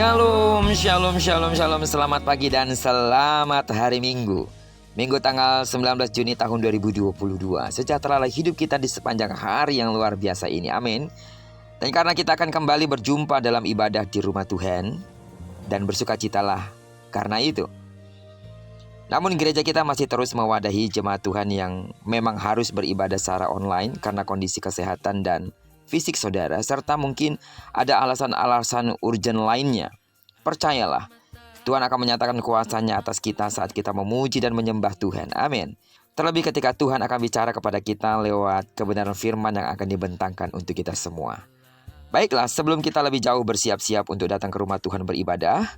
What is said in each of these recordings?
Shalom, shalom, shalom, shalom. Selamat pagi dan selamat hari Minggu. Minggu tanggal 19 Juni tahun 2022. Sejahteralah hidup kita di sepanjang hari yang luar biasa ini. Amin. Dan karena kita akan kembali berjumpa dalam ibadah di rumah Tuhan, dan bersukacitalah karena itu. Namun gereja kita masih terus mewadahi jemaat Tuhan yang memang harus beribadah secara online karena kondisi kesehatan dan fisik saudara, serta mungkin ada alasan-alasan urgen lainnya. Percayalah, Tuhan akan menyatakan kuasa-Nya atas kita saat kita memuji dan menyembah Tuhan. Amin. Terlebih ketika Tuhan akan bicara kepada kita lewat kebenaran firman yang akan dibentangkan untuk kita semua. Baiklah, sebelum kita lebih jauh bersiap-siap untuk datang ke rumah Tuhan beribadah,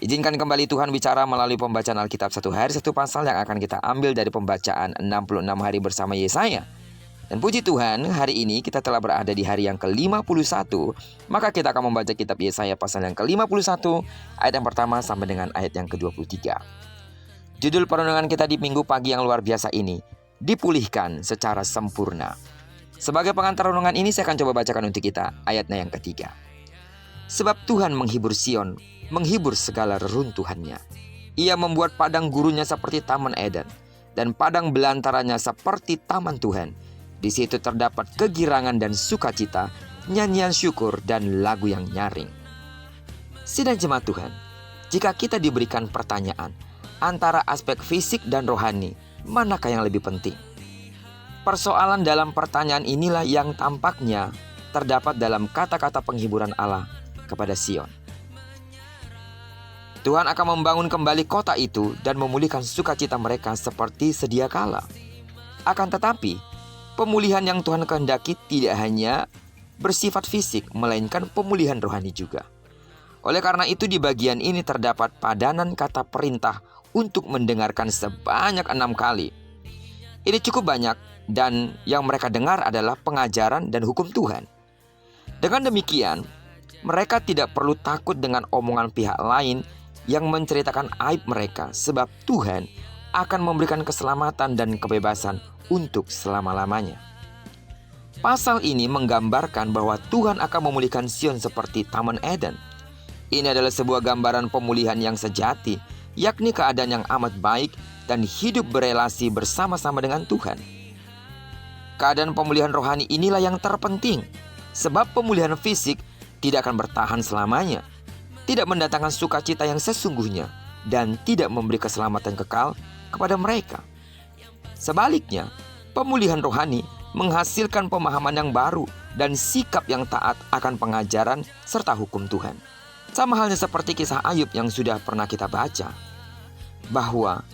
izinkan kembali Tuhan bicara melalui pembacaan Alkitab satu hari satu pasal yang akan kita ambil dari pembacaan 66 hari bersama Yesaya. Dan puji Tuhan, hari ini kita telah berada di hari yang ke-51. Maka kita akan membaca kitab Yesaya pasal yang ke-51, ayat yang pertama sampai dengan ayat yang ke-23. Judul perenungan kita di minggu pagi yang luar biasa ini, dipulihkan secara sempurna. Sebagai pengantar renungan ini saya akan coba bacakan untuk kita ayatnya yang ketiga. Sebab Tuhan menghibur Sion, menghibur segala reruntuhannya. Ia membuat padang gurunnya seperti taman Eden, dan padang belantaranya seperti taman Tuhan. Di situ terdapat kegirangan dan sukacita, nyanyian syukur dan lagu yang nyaring. Sidang jemaat Tuhan, jika kita diberikan pertanyaan antara aspek fisik dan rohani, manakah yang lebih penting? Persoalan dalam pertanyaan inilah yang tampaknya terdapat dalam kata-kata penghiburan Allah kepada Sion. Tuhan akan membangun kembali kota itu dan memulihkan sukacita mereka seperti sedia kala. Akan tetapi, pemulihan yang Tuhan kehendaki tidak hanya bersifat fisik, melainkan pemulihan rohani juga. Oleh karena itu di bagian ini terdapat padanan kata perintah untuk mendengarkan sebanyak 6 kali. Ini cukup banyak dan yang mereka dengar adalah pengajaran dan hukum Tuhan. Dengan demikian, mereka tidak perlu takut dengan omongan pihak lain yang menceritakan aib mereka, sebab Tuhan akan memberikan keselamatan dan kebebasan untuk selama-lamanya. Pasal ini menggambarkan bahwa Tuhan akan memulihkan Sion seperti Taman Eden. Ini adalah sebuah gambaran pemulihan yang sejati, yakni keadaan yang amat baik dan hidup berelasi bersama-sama dengan Tuhan. Keadaan pemulihan rohani inilah yang terpenting, sebab pemulihan fisik tidak akan bertahan selamanya, tidak mendatangkan sukacita yang sesungguhnya, dan tidak memberi keselamatan kekal kepada mereka. Sebaliknya, pemulihan rohani menghasilkan pemahaman yang baru dan sikap yang taat akan pengajaran serta hukum Tuhan. Sama halnya seperti kisah Ayub yang sudah pernah kita baca, bahwa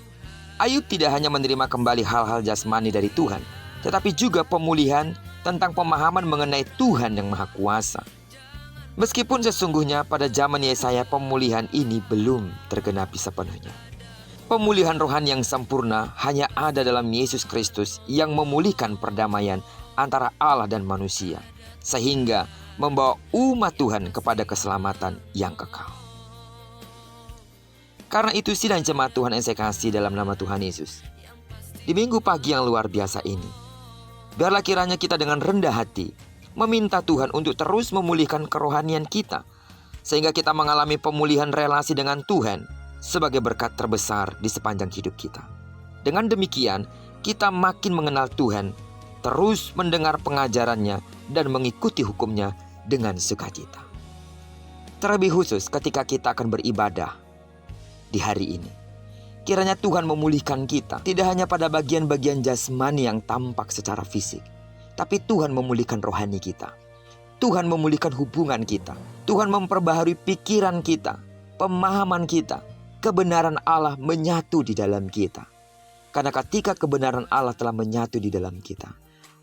Ayub tidak hanya menerima kembali hal-hal jasmani dari Tuhan, tetapi juga pemulihan tentang pemahaman mengenai Tuhan yang Maha Kuasa. Meskipun sesungguhnya pada zaman Yesaya pemulihan ini belum tergenapi sepenuhnya. Pemulihan rohani yang sempurna hanya ada dalam Yesus Kristus yang memulihkan perdamaian antara Allah dan manusia, sehingga membawa umat Tuhan kepada keselamatan yang kekal. Karena itu sidang jemaat Tuhan yang saya kasih dalam nama Tuhan Yesus, di minggu pagi yang luar biasa ini, biarlah kiranya kita dengan rendah hati meminta Tuhan untuk terus memulihkan kerohanian kita, sehingga kita mengalami pemulihan relasi dengan Tuhan sebagai berkat terbesar di sepanjang hidup kita. Dengan demikian, kita makin mengenal Tuhan, terus mendengar pengajarannya, dan mengikuti hukumnya dengan sukacita. Terlebih khusus ketika kita akan beribadah di hari ini, kiranya Tuhan memulihkan kita, tidak hanya pada bagian-bagian jasmani yang tampak secara fisik, tapi Tuhan memulihkan rohani kita. Tuhan memulihkan hubungan kita. Tuhan memperbaharui pikiran kita, pemahaman kita. Kebenaran Allah menyatu di dalam kita. Karena ketika kebenaran Allah telah menyatu di dalam kita,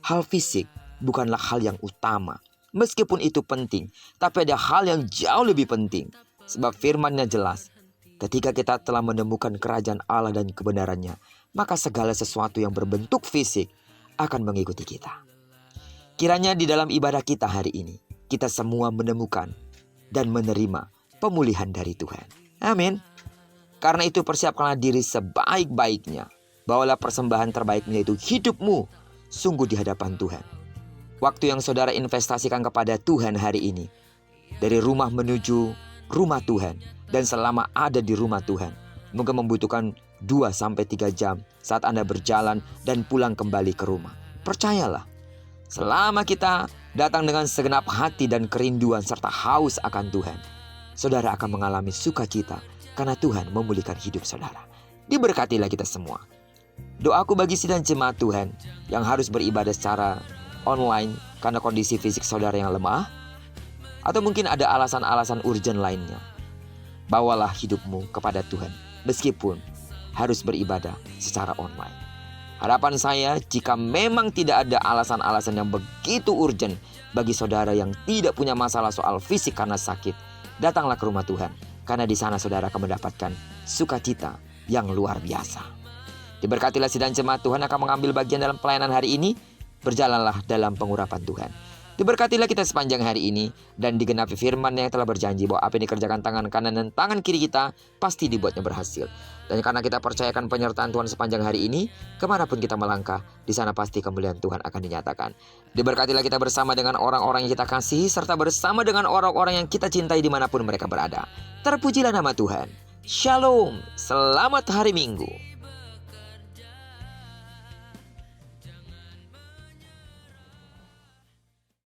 hal fisik bukanlah hal yang utama. Meskipun itu penting, tapi ada hal yang jauh lebih penting. Sebab firman-Nya jelas, ketika kita telah menemukan kerajaan Allah dan kebenarannya, maka segala sesuatu yang berbentuk fisik akan mengikuti kita. Kiranya di dalam ibadah kita hari ini, kita semua menemukan dan menerima pemulihan dari Tuhan. Amin. Karena itu persiapkanlah diri sebaik-baiknya. Bawalah persembahan terbaiknya, yaitu hidupmu sungguh di hadapan Tuhan. Waktu yang saudara investasikan kepada Tuhan hari ini, dari rumah menuju rumah Tuhan dan selama ada di rumah Tuhan, mungkin membutuhkan 2-3 jam saat Anda berjalan dan pulang kembali ke rumah. Percayalah, selama kita datang dengan segenap hati dan kerinduan serta haus akan Tuhan, saudara akan mengalami sukacita karena Tuhan memulihkan hidup saudara. Diberkatilah kita semua. Doaku bagi sidang jemaat Tuhan yang harus beribadah secara online karena kondisi fisik saudara yang lemah, atau mungkin ada alasan-alasan urgent lainnya. Bawalah hidupmu kepada Tuhan meskipun harus beribadah secara online. Harapan saya, jika memang tidak ada alasan-alasan yang begitu urgent bagi saudara yang tidak punya masalah soal fisik karena sakit, datanglah ke rumah Tuhan, karena di sana saudara akan mendapatkan sukacita yang luar biasa. Diberkatilah sidang jemaat Tuhan akan mengambil bagian dalam pelayanan hari ini. Berjalanlah dalam pengurapan Tuhan. Diberkatilah kita sepanjang hari ini dan digenapi firman yang telah berjanji bahwa apa yang dikerjakan tangan kanan dan tangan kiri kita pasti dibuatnya berhasil. Dan karena kita percayakan penyertaan Tuhan sepanjang hari ini, kemanapun kita melangkah, di sana pasti kemuliaan Tuhan akan dinyatakan. Diberkatilah kita bersama dengan orang-orang yang kita kasihi serta bersama dengan orang-orang yang kita cintai dimanapun mereka berada. Terpujilah nama Tuhan. Shalom, selamat hari Minggu.